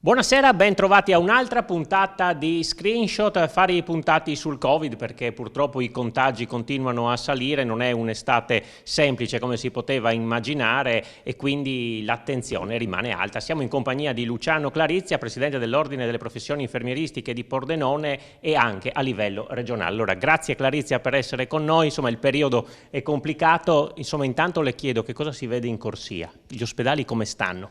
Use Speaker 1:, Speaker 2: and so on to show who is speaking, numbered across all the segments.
Speaker 1: Buonasera, ben trovati a un'altra puntata di Screenshot, affari puntati sul Covid, perché purtroppo i contagi continuano a salire, non è un'estate semplice come si poteva immaginare e quindi l'attenzione rimane alta. Siamo in compagnia di Luciano Clarizia, presidente dell'Ordine delle Professioni Infermieristiche di Pordenone e anche a livello regionale. Allora, grazie Clarizia per essere con noi, insomma il periodo è complicato, insomma intanto le chiedo che cosa si vede in corsia, gli ospedali come stanno?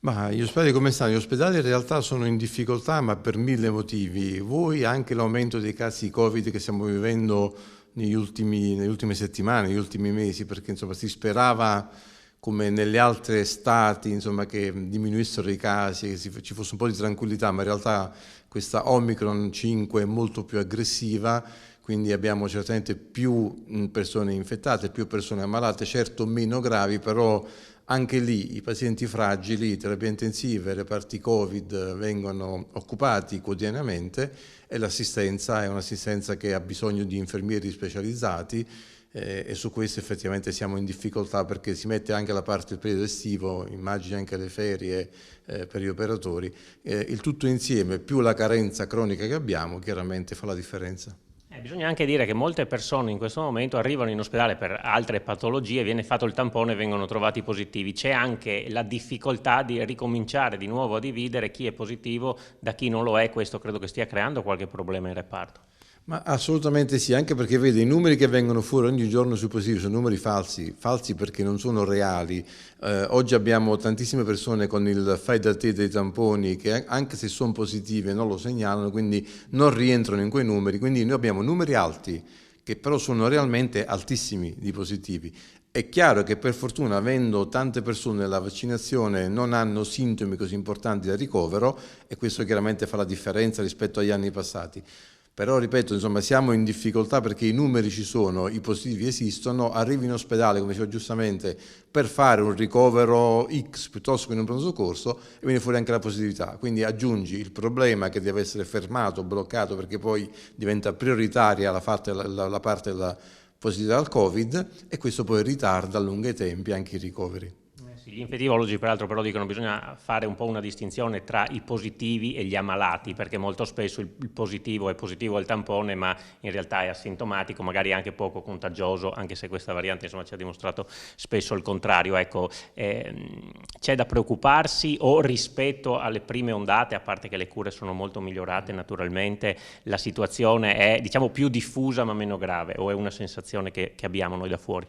Speaker 2: Ma gli ospedali come stanno? Gli ospedali in realtà sono in difficoltà, ma per mille motivi. Voi anche l'aumento dei casi di Covid che stiamo vivendo nelle ultime settimane, negli ultimi mesi, perché insomma si sperava, come nelle altre estati, insomma, che diminuissero i casi, che ci fosse un po' di tranquillità, ma in realtà questa Omicron 5 è molto più aggressiva, quindi abbiamo certamente più persone infettate, più persone ammalate, certo meno gravi, però anche lì i pazienti fragili, terapie intensive, reparti Covid vengono occupati quotidianamente e l'assistenza è un'assistenza che ha bisogno di infermieri specializzati e su questo effettivamente siamo in difficoltà perché si mette anche la parte del periodo estivo, immagini anche le ferie per gli operatori. Il tutto insieme più la carenza cronica che abbiamo chiaramente fa la differenza.
Speaker 1: Bisogna anche dire che molte persone in questo momento arrivano in ospedale per altre patologie, viene fatto il tampone e vengono trovati positivi. C'è anche la difficoltà di ricominciare di nuovo a dividere chi è positivo da chi non lo è, questo credo che stia creando qualche problema in reparto.
Speaker 2: Ma assolutamente sì, anche perché vede i numeri che vengono fuori ogni giorno sui positivi sono numeri falsi, falsi perché non sono reali. Oggi abbiamo tantissime persone con il fai da te dei tamponi che anche se sono positive non lo segnalano, quindi non rientrano in quei numeri, quindi noi abbiamo numeri alti che però sono realmente altissimi di positivi. È chiaro che per fortuna avendo tante persone la vaccinazione non hanno sintomi così importanti da ricovero e questo chiaramente fa la differenza rispetto agli anni passati. Però ripeto, insomma, siamo in difficoltà perché i numeri ci sono, i positivi esistono, arrivi in ospedale, come diceva giustamente, per fare un ricovero X piuttosto che in un pronto soccorso e viene fuori anche la positività. Quindi aggiungi il problema che deve essere fermato, bloccato, perché poi diventa prioritaria la parte della positività al Covid e questo poi ritarda a lungo i tempi anche i ricoveri.
Speaker 1: Gli infettivologi peraltro però dicono che bisogna fare un po' una distinzione tra i positivi e gli ammalati, perché molto spesso il positivo è positivo al tampone ma in realtà è asintomatico, magari anche poco contagioso, anche se questa variante insomma ci ha dimostrato spesso il contrario. Ecco, c'è da preoccuparsi o rispetto alle prime ondate, a parte che le cure sono molto migliorate naturalmente, la situazione è diciamo più diffusa ma meno grave, o è una sensazione che abbiamo noi da fuori?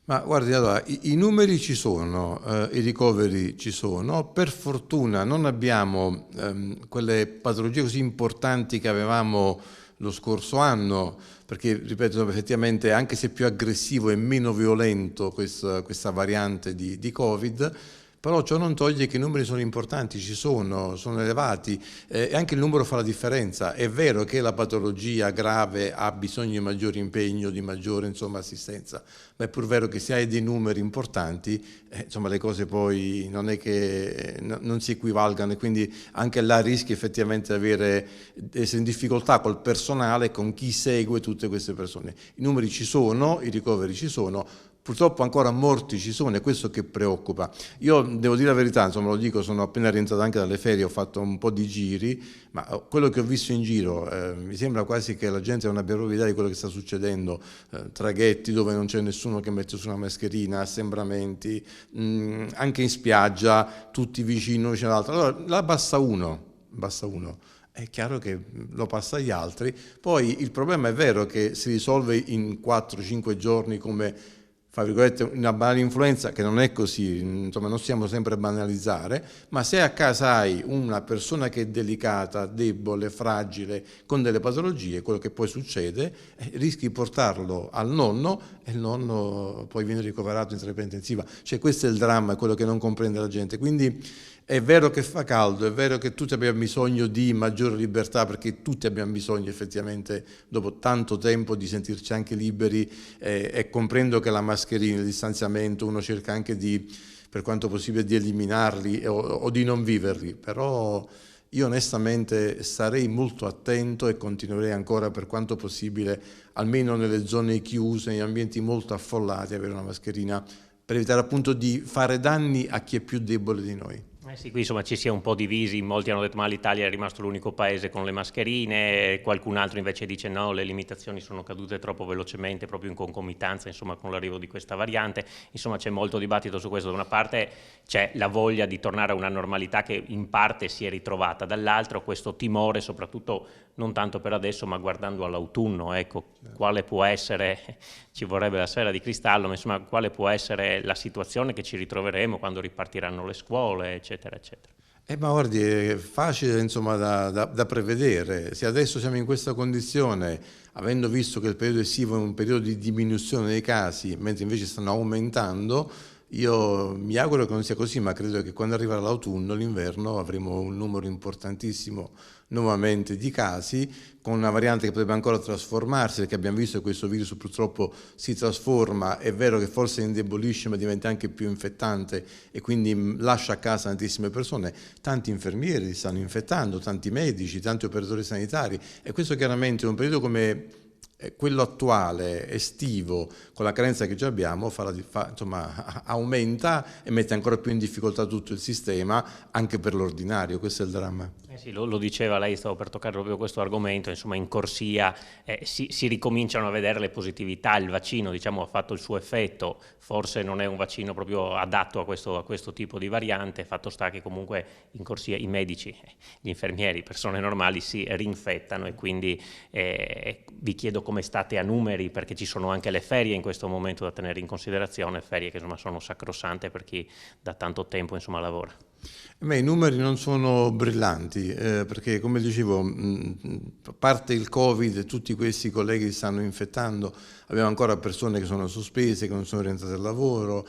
Speaker 2: Ma guardi, allora, i numeri ci sono, i ricoveri ci sono, per fortuna non abbiamo quelle patologie così importanti che avevamo lo scorso anno, perché, ripeto, effettivamente anche se più aggressivo e meno violento questa variante di Covid, però ciò non toglie che i numeri sono importanti, sono elevati e anche il numero fa la differenza. È vero che la patologia grave ha bisogno di maggiore impegno, di maggiore insomma, assistenza, ma è pur vero che se hai dei numeri importanti, insomma, le cose poi non è che non si equivalgano e quindi anche là rischi effettivamente di essere in difficoltà col personale e con chi segue tutte queste persone. I numeri ci sono, i ricoveri ci sono, purtroppo ancora morti ci sono e questo che preoccupa. Io devo dire la verità, insomma lo dico, sono appena rientrato anche dalle ferie, ho fatto un po' di giri, ma quello che ho visto in giro mi sembra quasi che la gente non abbia proprio idea di quello che sta succedendo, traghetti dove non c'è nessuno che mette su una mascherina, assembramenti, anche in spiaggia, tutti vicino all'altro. Allora là basta uno. È chiaro che lo passa agli altri. Poi il problema è vero che si risolve in 4-5 giorni come fra virgolette, una banale influenza, che non è così, insomma non stiamo sempre a banalizzare, ma se a casa hai una persona che è delicata, debole, fragile, con delle patologie, quello che poi succede, rischi di portarlo al nonno e il nonno poi viene ricoverato in terapia intensiva. Cioè questo è il dramma, è quello che non comprende la gente. Quindi è vero che fa caldo, è vero che tutti abbiamo bisogno di maggiore libertà, perché tutti abbiamo bisogno effettivamente, dopo tanto tempo, di sentirci anche liberi e comprendo che la mascherina, il distanziamento, uno cerca anche di, per quanto possibile, di eliminarli o di non viverli, però io onestamente starei molto attento e continuerei ancora per quanto possibile, almeno nelle zone chiuse, negli ambienti molto affollati, avere una mascherina per evitare appunto di fare danni a chi è più debole di noi.
Speaker 1: Sì, qui insomma ci si è un po' divisi, molti hanno detto ma l'Italia è rimasto l'unico paese con le mascherine, qualcun altro invece dice no, le limitazioni sono cadute troppo velocemente proprio in concomitanza insomma con l'arrivo di questa variante, insomma c'è molto dibattito su questo, da una parte c'è la voglia di tornare a una normalità che in parte si è ritrovata, dall'altro questo timore soprattutto non tanto per adesso ma guardando all'autunno, ecco, quale può essere, ci vorrebbe la sfera di cristallo, ma insomma quale può essere la situazione che ci ritroveremo quando ripartiranno le scuole, eccetera. Eccetera.
Speaker 2: Ma guardi, è facile insomma da prevedere. Se adesso siamo in questa condizione, avendo visto che il periodo estivo è un periodo di diminuzione dei casi, mentre invece stanno aumentando, io mi auguro che non sia così, ma credo che quando arriverà l'autunno, l'inverno, avremo un numero importantissimo nuovamente di casi, con una variante che potrebbe ancora trasformarsi, perché abbiamo visto che questo virus purtroppo si trasforma, è vero che forse indebolisce, ma diventa anche più infettante e quindi lascia a casa tantissime persone, tanti infermieri stanno infettando, tanti medici, tanti operatori sanitari, e questo chiaramente in un periodo come quello attuale, estivo, con la carenza che già abbiamo, insomma, aumenta e mette ancora più in difficoltà tutto il sistema, anche per l'ordinario, questo è il dramma.
Speaker 1: Sì, lo diceva lei, stavo per toccare proprio questo argomento, insomma in corsia si ricominciano a vedere le positività, il vaccino diciamo ha fatto il suo effetto, forse non è un vaccino proprio adatto a questo tipo di variante, fatto sta che comunque in corsia i medici, gli infermieri, persone normali si rinfettano e quindi vi chiedo come state a numeri, perché ci sono anche le ferie in questo momento da tenere in considerazione, ferie che insomma sono sacrosante per chi da tanto tempo insomma lavora.
Speaker 2: I numeri non sono brillanti perché, come dicevo, a parte il Covid, tutti questi colleghi si stanno infettando, abbiamo ancora persone che sono sospese, che non sono rientrate al lavoro,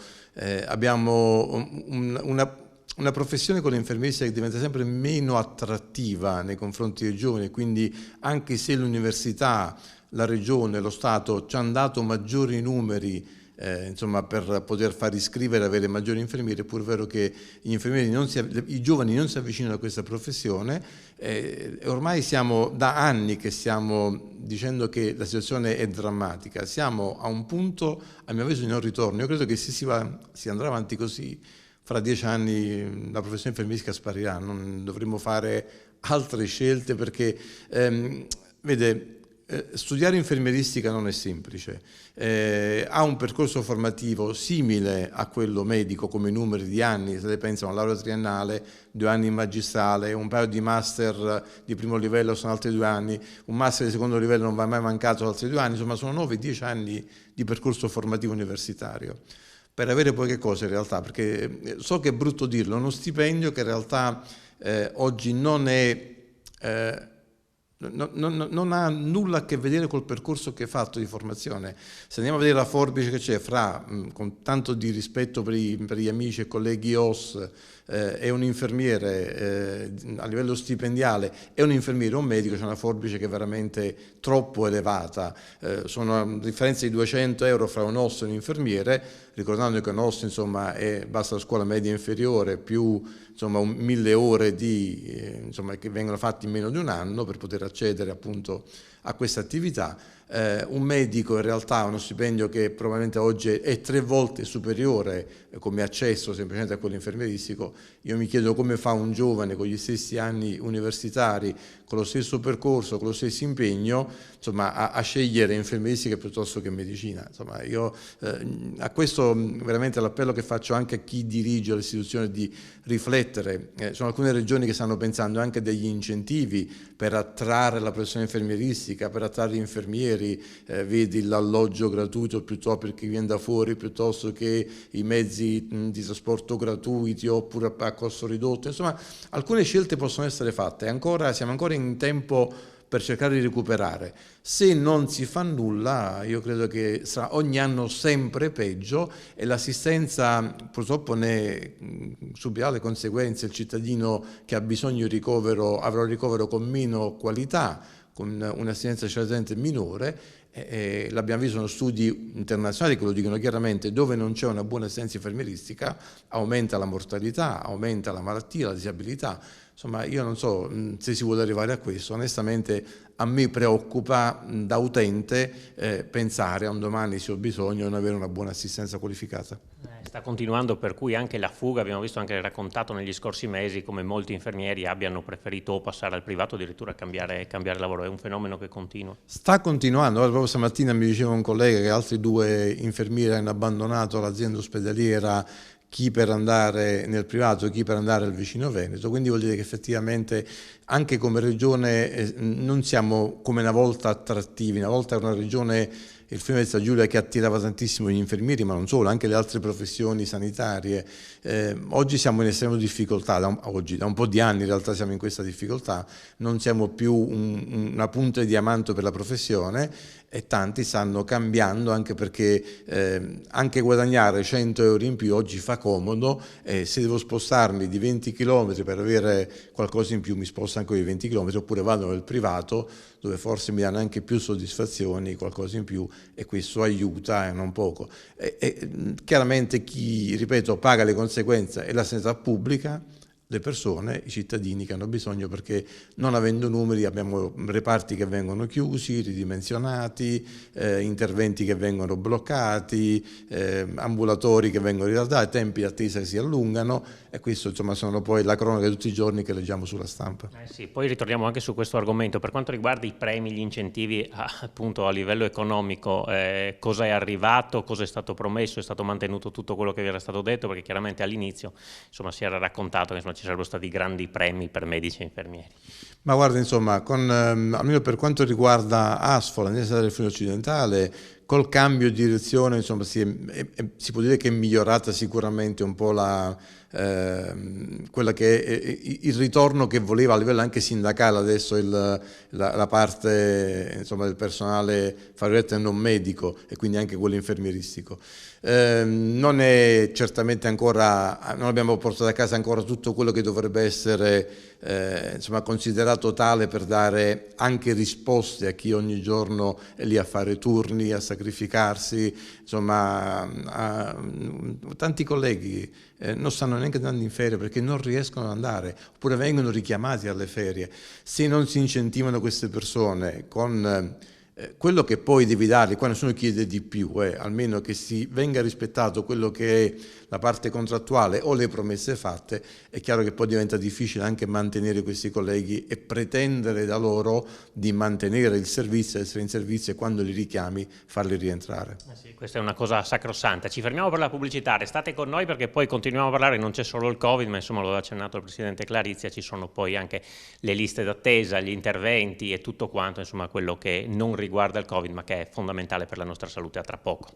Speaker 2: abbiamo una professione con l'infermieristica che diventa sempre meno attrattiva nei confronti dei giovani, quindi anche se l'università, la regione, lo Stato ci hanno dato maggiori numeri insomma, per poter far iscrivere e avere maggiori infermieri, è pur vero che i giovani non si avvicinano a questa professione. Ormai siamo da anni che stiamo dicendo che la situazione è drammatica, siamo a un punto, a mio avviso, di non ritorno. Io credo che se si andrà avanti così, fra 10 anni la professione infermieristica sparirà, non dovremo fare altre scelte perché, vede, studiare infermieristica non è semplice, ha un percorso formativo simile a quello medico come numeri di anni, se lei pensa a una laurea triennale, 2 anni in magistrale, un paio di master di primo livello sono altri 2 anni, un master di secondo livello non va mai mancato altri 2 anni, insomma sono 9-10 anni di percorso formativo universitario. Per avere poi che cosa in realtà? Perché so che è brutto dirlo, uno stipendio che in realtà oggi non è... non ha nulla a che vedere col percorso che hai fatto di formazione. Se andiamo a vedere la forbice che c'è fra, con tanto di rispetto per gli amici e colleghi OS, e un infermiere a livello stipendiale e un infermiere o un medico, c'è una forbice che è veramente troppo elevata, sono una differenza di 200 euro fra un OS e un infermiere, ricordando che un OS insomma basta la scuola media inferiore più insomma 1000 ore insomma, che vengono fatte in meno di un anno per poter accedere appunto a questa attività. Un medico in realtà ha uno stipendio che probabilmente oggi è 3 volte superiore come accesso semplicemente a quello infermieristico. Io mi chiedo come fa un giovane con gli stessi anni universitari, con lo stesso percorso, con lo stesso impegno, insomma, a scegliere infermieristica piuttosto che medicina. Insomma, io a questo veramente l'appello che faccio anche a chi dirige l'istituzione di riflettere. Sono alcune regioni che stanno pensando anche degli incentivi per attrarre la professione infermieristica, per attrarre gli infermieri, vedi l'alloggio gratuito piuttosto per chi viene da fuori, piuttosto che i mezzi di trasporto gratuiti oppure a costo ridotto. Insomma, alcune scelte possono essere fatte, siamo ancora in tempo per cercare di recuperare. Se non si fa nulla, io credo che sarà ogni anno sempre peggio e l'assistenza purtroppo ne subirà le conseguenze. Il cittadino che ha bisogno di ricovero avrà un ricovero con meno qualità, con un'assistenza certamente minore. L'abbiamo visto in studi internazionali che lo dicono chiaramente: dove non c'è una buona assistenza infermieristica aumenta la mortalità, aumenta la malattia, la disabilità. Insomma, io non so se si vuole arrivare a questo. Onestamente a me preoccupa da utente pensare a un domani se ho bisogno di non avere una buona assistenza qualificata.
Speaker 1: Sta continuando, per cui anche la fuga, abbiamo visto anche raccontato negli scorsi mesi come molti infermieri abbiano preferito o passare al privato o addirittura cambiare lavoro. È un fenomeno che continua.
Speaker 2: Sta continuando. Proprio stamattina mi diceva un collega che altri 2 infermieri hanno abbandonato l'azienda ospedaliera, chi per andare nel privato, chi per andare al vicino Veneto, quindi vuol dire che effettivamente anche come regione non siamo come una volta attrattivi. Una volta era una regione, il Friuli Venezia Giulia, che attirava tantissimo gli infermieri, ma non solo, anche le altre professioni sanitarie. Oggi siamo in estrema difficoltà, da un po' di anni in realtà siamo in questa difficoltà, non siamo più una punta di diamante per la professione e tanti stanno cambiando, anche perché anche guadagnare 100 euro in più oggi fa comodo, se devo spostarmi di 20 km per avere qualcosa in più mi sposto anche di 20 km, oppure vado nel privato dove forse mi danno anche più soddisfazioni, qualcosa in più, e questo aiuta non poco. Chiaramente chi, ripeto, paga le conseguenze è la sanità pubblica, le persone, i cittadini che hanno bisogno, perché non avendo numeri abbiamo reparti che vengono chiusi, ridimensionati, interventi che vengono bloccati, ambulatori che vengono ritardati, tempi di attesa che si allungano, e questo insomma sono poi la cronaca di tutti i giorni che leggiamo sulla stampa.
Speaker 1: Sì, poi ritorniamo anche su questo argomento. Per quanto riguarda i premi, gli incentivi appunto a livello economico, cosa è arrivato, cosa è stato promesso, è stato mantenuto tutto quello che vi era stato detto? Perché chiaramente all'inizio insomma si era raccontato che insomma ci sarebbero stati grandi premi per medici e infermieri.
Speaker 2: Ma guarda, insomma, almeno per quanto riguarda ASFO, l'Università del Friuli Occidentale, col cambio di direzione, insomma, si può dire che è migliorata sicuramente un po' quella che è il ritorno che voleva a livello anche sindacale adesso la parte, insomma, del personale, fra virgolette, non medico, e quindi anche quello infermieristico. Non è certamente ancora, non abbiamo portato a casa ancora tutto quello che dovrebbe essere insomma, considerato tale per dare anche risposte a chi ogni giorno è lì a fare turni, a sacrificarsi. Insomma, tanti colleghi non stanno neanche andando in ferie perché non riescono ad andare, oppure vengono richiamati alle ferie. Se non si incentivano queste persone con quello che poi devi dargli, qua nessuno chiede di più, almeno che si venga rispettato quello che è la parte contrattuale o le promesse fatte, è chiaro che poi diventa difficile anche mantenere questi colleghi e pretendere da loro di mantenere il servizio, essere in servizio, e quando li richiami farli rientrare.
Speaker 1: Sì, questa è una cosa sacrosanta. Ci fermiamo per la pubblicità, restate con noi perché poi continuiamo a parlare, non c'è solo il Covid, ma insomma lo aveva accennato il Presidente Clarizia, ci sono poi anche le liste d'attesa, gli interventi e tutto quanto, insomma quello che non riguarda il Covid ma che è fondamentale per la nostra salute. A tra poco.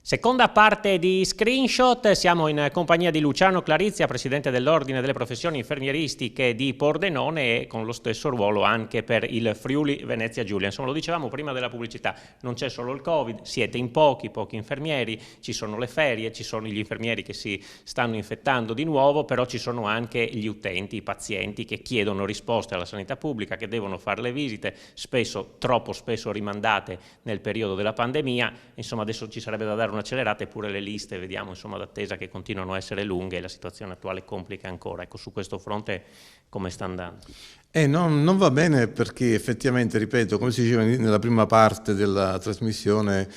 Speaker 1: Seconda parte di Screenshot, siamo in compagnia di Luciano Clarizia, presidente dell'Ordine delle Professioni Infermieristiche di Pordenone, e con lo stesso ruolo anche per il Friuli Venezia Giulia. Insomma, lo dicevamo prima della pubblicità, non c'è solo il Covid, siete in pochi infermieri, ci sono le ferie, ci sono gli infermieri che si stanno infettando di nuovo, però ci sono anche gli utenti, i pazienti che chiedono risposte alla sanità pubblica, che devono fare le visite, spesso, troppo spesso rimandate nel periodo della pandemia. Insomma, adesso ci sarebbe da dare accelerate, eppure le liste, vediamo, insomma, d'attesa che continuano a essere lunghe e la situazione attuale complica ancora. Ecco, su questo fronte come sta andando?
Speaker 2: Non va bene perché effettivamente, ripeto, come si diceva nella prima parte della trasmissione,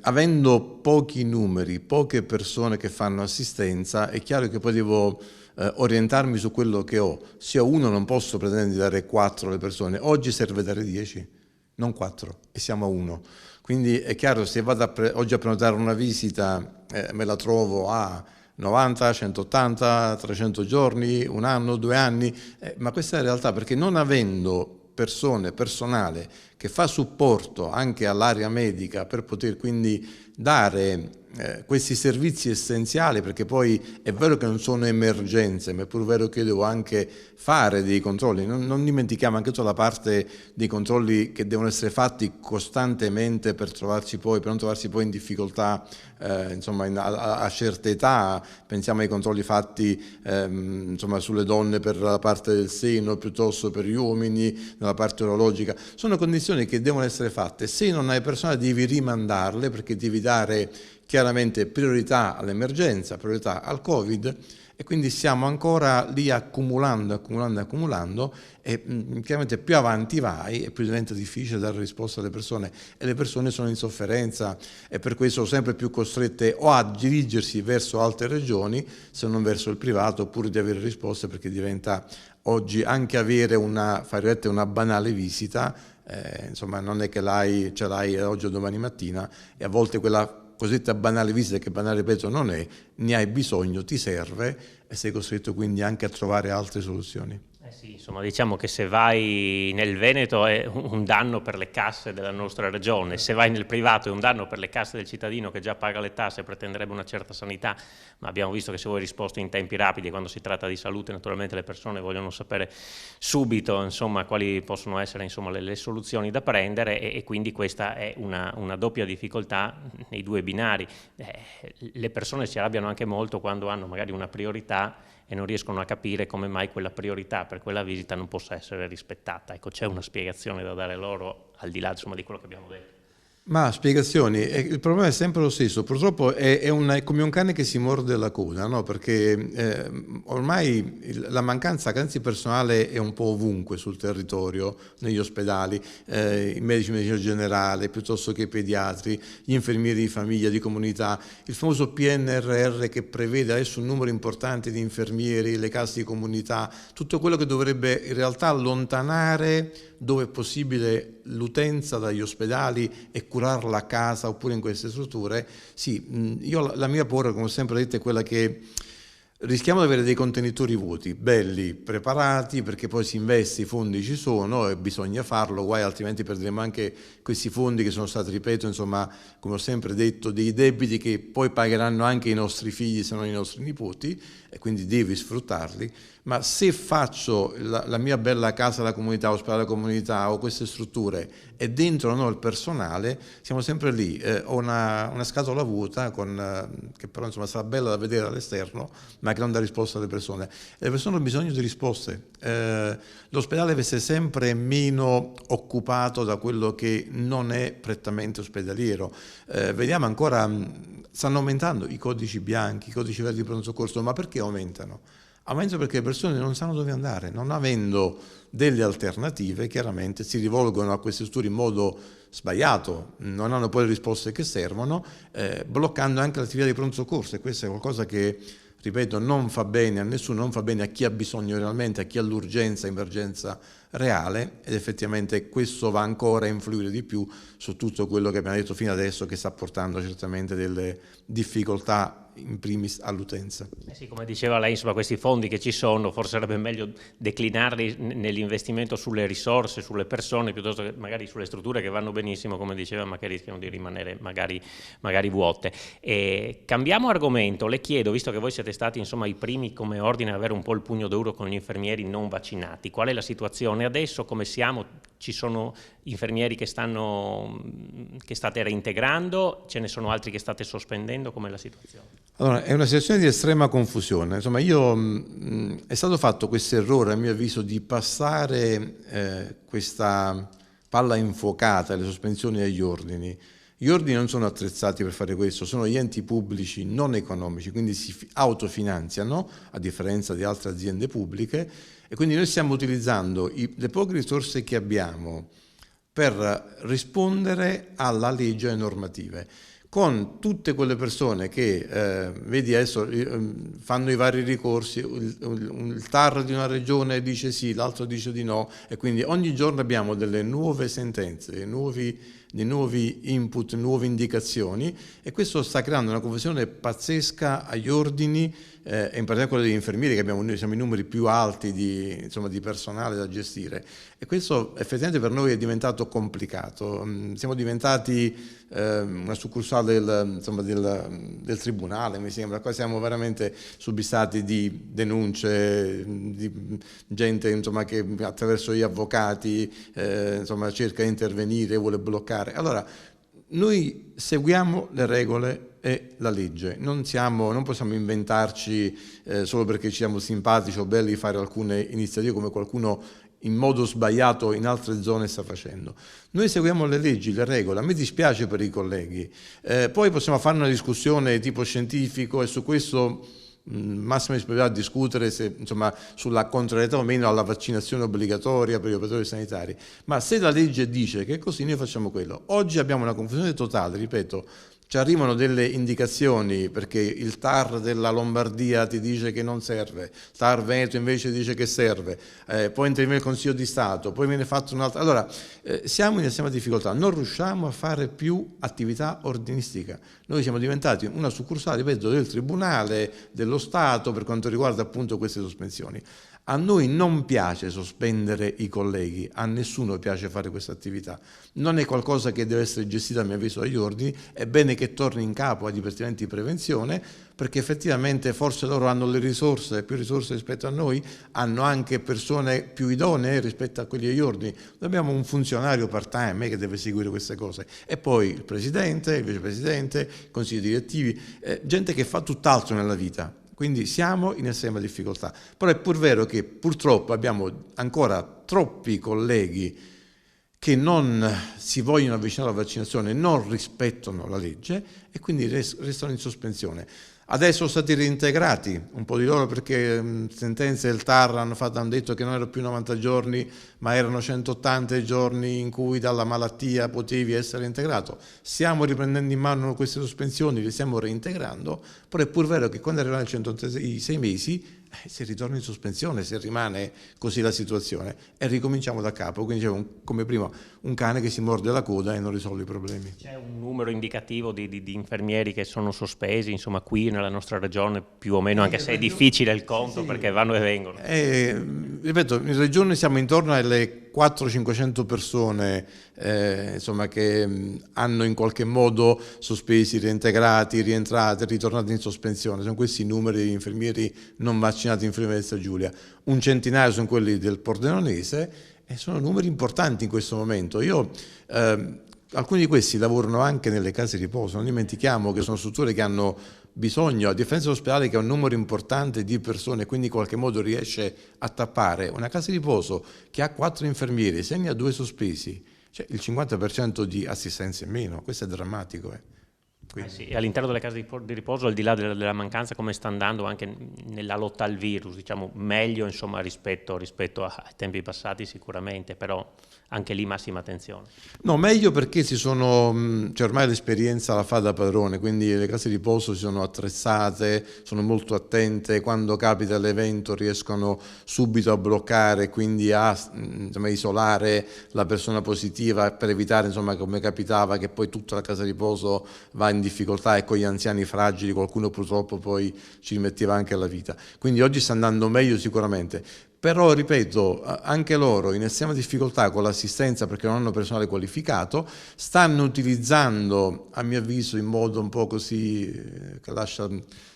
Speaker 2: avendo pochi numeri, poche persone che fanno assistenza, è chiaro che poi devo orientarmi su quello che ho. Se ho uno non posso pretendere di dare 4 alle persone, oggi serve dare 10, non 4, e siamo a 1. Quindi è chiaro, se vado oggi a prenotare una visita, me la trovo a 90, 180, 300 giorni, 1 anno, 2 anni, ma questa è la realtà, perché non avendo personale che fa supporto anche all'area medica per poter quindi dare questi servizi essenziali, perché poi è vero che non sono emergenze, ma è pure vero che devo anche fare dei controlli. Non dimentichiamo anche tutta la parte dei controlli che devono essere fatti costantemente per non trovarsi poi in difficoltà insomma, a certe età. Pensiamo ai controlli fatti insomma, sulle donne per la parte del seno, piuttosto per gli uomini, nella parte urologica. Sono condizioni che devono essere fatte. Se non hai personale devi rimandarle, perché devi dare chiaramente priorità all'emergenza, priorità al Covid, e quindi stiamo ancora lì accumulando e chiaramente più avanti vai e più diventa difficile dare risposta alle persone, e le persone sono in sofferenza e per questo sono sempre più costrette o a dirigersi verso altre regioni, se non verso il privato, oppure di avere risposte, perché diventa oggi anche avere una banale visita, insomma non è che ce l'hai oggi o domani mattina, e a volte quella cosiddetta banale visita, che banale ripeto non è, ne hai bisogno, ti serve, e sei costretto quindi anche a trovare altre soluzioni.
Speaker 1: Sì, insomma, diciamo che se vai nel Veneto è un danno per le casse della nostra regione, se vai nel privato è un danno per le casse del cittadino che già paga le tasse e pretenderebbe una certa sanità, ma abbiamo visto che se vuoi risposte in tempi rapidi, quando si tratta di salute naturalmente le persone vogliono sapere subito, insomma, quali possono essere, insomma, le soluzioni da prendere, e quindi questa è una doppia difficoltà nei due binari. Le persone si arrabbiano anche molto quando hanno magari una priorità e non riescono a capire come mai quella priorità per quella visita non possa essere rispettata. Ecco, c'è una spiegazione da dare loro, al di là, insomma, di quello che abbiamo detto.
Speaker 2: Ma spiegazioni, il problema è sempre lo stesso, purtroppo è come un cane che si morde la coda, no? Perché ormai la mancanza di personale è un po' ovunque sul territorio, negli ospedali, i medici di medicina generale, piuttosto che i pediatri, gli infermieri di famiglia, di comunità, il famoso PNRR che prevede adesso un numero importante di infermieri, le case di comunità, tutto quello che dovrebbe in realtà allontanare dove è possibile l'utenza dagli ospedali e curarla a casa oppure in queste strutture. Sì, la mia paura, come ho sempre detto, è quella che rischiamo di avere dei contenitori vuoti, belli, preparati, perché poi si investe, i fondi ci sono e bisogna farlo, guai altrimenti perderemo anche questi fondi che sono stati, ripeto, insomma, come ho sempre detto, dei debiti che poi pagheranno anche i nostri figli, se non i nostri nipoti, e quindi devi sfruttarli. Ma se faccio la mia bella casa della comunità, ospedale della comunità o queste strutture e dentro il personale, siamo sempre lì. Ho una scatola vuota che però insomma sarà bella da vedere all'esterno, ma che non dà risposta alle persone. E le persone hanno bisogno di risposte. L'ospedale deve essere sempre meno occupato da quello che non è prettamente ospedaliero. Vediamo ancora, stanno aumentando i codici bianchi, i codici verdi di pronto soccorso, ma perché aumentano? Aumentano perché le persone non sanno dove andare, non avendo delle alternative, chiaramente si rivolgono a queste strutture in modo sbagliato, non hanno poi le risposte che servono, bloccando anche l'attività di pronto soccorso, e questo è qualcosa che, ripeto, non fa bene a nessuno, non fa bene a chi ha bisogno realmente, a chi ha l'urgenza, emergenza reale, ed effettivamente questo va ancora a influire di più su tutto quello che abbiamo detto fino adesso, che sta portando certamente delle difficoltà in primis all'utenza.
Speaker 1: Sì, come diceva lei, insomma, questi fondi che ci sono, forse sarebbe meglio declinarli nell'investimento sulle risorse, sulle persone, piuttosto che magari sulle strutture che vanno benissimo, come diceva, ma che rischiano di rimanere magari vuote. Cambiamo argomento, le chiedo, visto che voi siete stati, insomma, i primi come ordine ad avere un po' il pugno duro con gli infermieri non vaccinati, qual è la situazione adesso, come siamo? Ci sono infermieri che state reintegrando, ce ne sono altri che state sospendendo, com'è la situazione?
Speaker 2: Allora, è una situazione di estrema confusione. Insomma, è stato fatto questo errore, a mio avviso, di passare questa palla infuocata, le sospensioni agli ordini. Gli ordini non sono attrezzati per fare questo, sono gli enti pubblici non economici, quindi si autofinanziano, a differenza di altre aziende pubbliche, e quindi noi stiamo utilizzando le poche risorse che abbiamo per rispondere alla legge e alle normative, con tutte quelle persone che, vedi adesso, fanno i vari ricorsi, il TAR di una regione dice sì, l'altro dice di no, e quindi ogni giorno abbiamo delle nuove sentenze, nuovi di nuovi input, nuove indicazioni, e questo sta creando una confusione pazzesca agli ordini, e in particolare quello degli infermieri, che noi siamo i numeri più alti di personale da gestire, e questo effettivamente per noi è diventato complicato. Siamo diventati una succursale del tribunale, mi sembra. Qua siamo veramente subissati di denunce, di gente che attraverso gli avvocati cerca di intervenire, vuole bloccare. Allora, noi seguiamo le regole e la legge, non possiamo inventarci solo perché ci siamo simpatici o belli fare alcune iniziative come qualcuno in modo sbagliato in altre zone sta facendo. Noi seguiamo le leggi, le regole. A me dispiace per i colleghi, poi possiamo fare una discussione tipo scientifico, e su questo massima disponibilità a discutere sulla contrarietà o meno alla vaccinazione obbligatoria per gli operatori sanitari, ma se la legge dice che è così, noi facciamo quello. Oggi abbiamo una confusione totale, ripeto. Ci arrivano delle indicazioni perché il TAR della Lombardia ti dice che non serve, il TAR Veneto invece dice che serve, poi interviene il Consiglio di Stato, poi viene fatto un'altra. Allora, siamo in estrema difficoltà, non riusciamo a fare più attività ordinistica. Noi siamo diventati una succursale, ripeto, del Tribunale, dello Stato per quanto riguarda appunto queste sospensioni. A noi non piace sospendere i colleghi, a nessuno piace fare questa attività. Non è qualcosa che deve essere gestito, a mio avviso, dagli ordini. È bene che torni in capo ai dipartimenti di prevenzione, perché effettivamente forse loro hanno le risorse, più risorse rispetto a noi, hanno anche persone più idonee rispetto a quelli degli ordini. Noi abbiamo un funzionario part-time che deve seguire queste cose, e poi il presidente, il vicepresidente, i consigli direttivi, gente che fa tutt'altro nella vita. Quindi siamo in estrema difficoltà. Però è pur vero che purtroppo abbiamo ancora troppi colleghi che non si vogliono avvicinare alla vaccinazione, non rispettano la legge e quindi restano in sospensione. Adesso sono stati reintegrati un po' di loro perché sentenze del TAR hanno detto che non erano più 90 giorni, ma erano 180 giorni in cui dalla malattia potevi essere integrato. Stiamo riprendendo in mano queste sospensioni, le stiamo reintegrando, però è pur vero che quando arrivano i 6 mesi si ritorna in sospensione, se rimane così la situazione, e ricominciamo da capo. Quindi c'è come prima un cane che si morde la coda e non risolve i problemi.
Speaker 1: C'è un numero indicativo di infermieri che sono sospesi, insomma, qui nella nostra regione, più o meno, anche se è difficile il conto, sì, perché vanno e vengono.
Speaker 2: Ripeto, in regione siamo intorno alle 400-500 persone che hanno in qualche modo sospesi, reintegrati, rientrati, ritornati in sospensione. Sono questi i numeri di infermieri non vaccinati in Friuli Venezia Giulia. Un centinaio sono quelli del Pordenonese, e sono numeri importanti in questo momento. Alcuni di questi lavorano anche nelle case di riposo, non dimentichiamo che sono strutture che hanno bisogno, a differenza dell'ospedale che ha un numero importante di persone, quindi in qualche modo riesce a tappare. Una casa di riposo che ha 4 infermieri, se ne ha 2 sospesi, cioè il 50% di assistenza in meno. Questo è drammatico.
Speaker 1: Sì, e all'interno delle case di riposo, al di là della mancanza, come sta andando anche nella lotta al virus, diciamo meglio insomma rispetto ai tempi passati sicuramente, però anche lì massima attenzione.
Speaker 2: No, meglio perché ormai l'esperienza la fa da padrone, quindi le case di riposo si sono attrezzate, sono molto attente, quando capita l'evento riescono subito a bloccare, quindi a isolare la persona positiva per evitare, come capitava, che poi tutta la casa di riposo va in difficoltà, e con gli anziani fragili qualcuno purtroppo poi ci rimetteva anche la vita. Quindi oggi sta andando meglio sicuramente. Però, ripeto, anche loro in estrema difficoltà con l'assistenza perché non hanno personale qualificato, stanno utilizzando, a mio avviso, in modo un po' così che lascia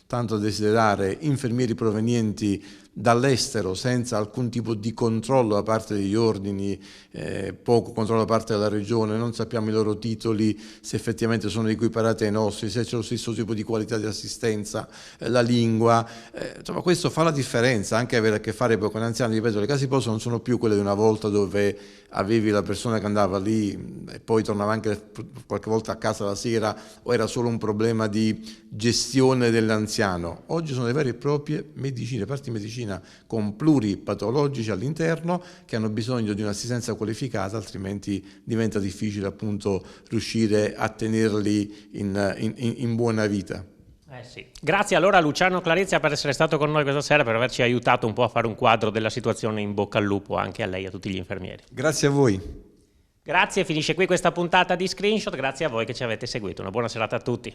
Speaker 2: tanto a desiderare, infermieri provenienti dall'estero senza alcun tipo di controllo da parte degli ordini, poco controllo da parte della regione, non sappiamo i loro titoli, se effettivamente sono equiparati ai nostri, se c'è lo stesso tipo di qualità di assistenza, la lingua, questo fa la differenza, anche avere a che fare poi con anziani. Ripeto, le case di riposo non sono più quelle di una volta dove avevi la persona che andava lì e poi tornava anche qualche volta a casa la sera, o era solo un problema di gestione dell'anziano. Oggi sono le vere e proprie medicine, parti di medicina con pluripatologici all'interno che hanno bisogno di un'assistenza qualificata, altrimenti diventa difficile appunto riuscire a tenerli in buona vita.
Speaker 1: Sì. Grazie allora a Luciano Clarizia per essere stato con noi questa sera, per averci aiutato un po' a fare un quadro della situazione. In bocca al lupo anche a lei e a tutti gli infermieri.
Speaker 2: Grazie a voi.
Speaker 1: Grazie, finisce qui questa puntata di Screenshot, grazie a voi che ci avete seguito, una buona serata a tutti.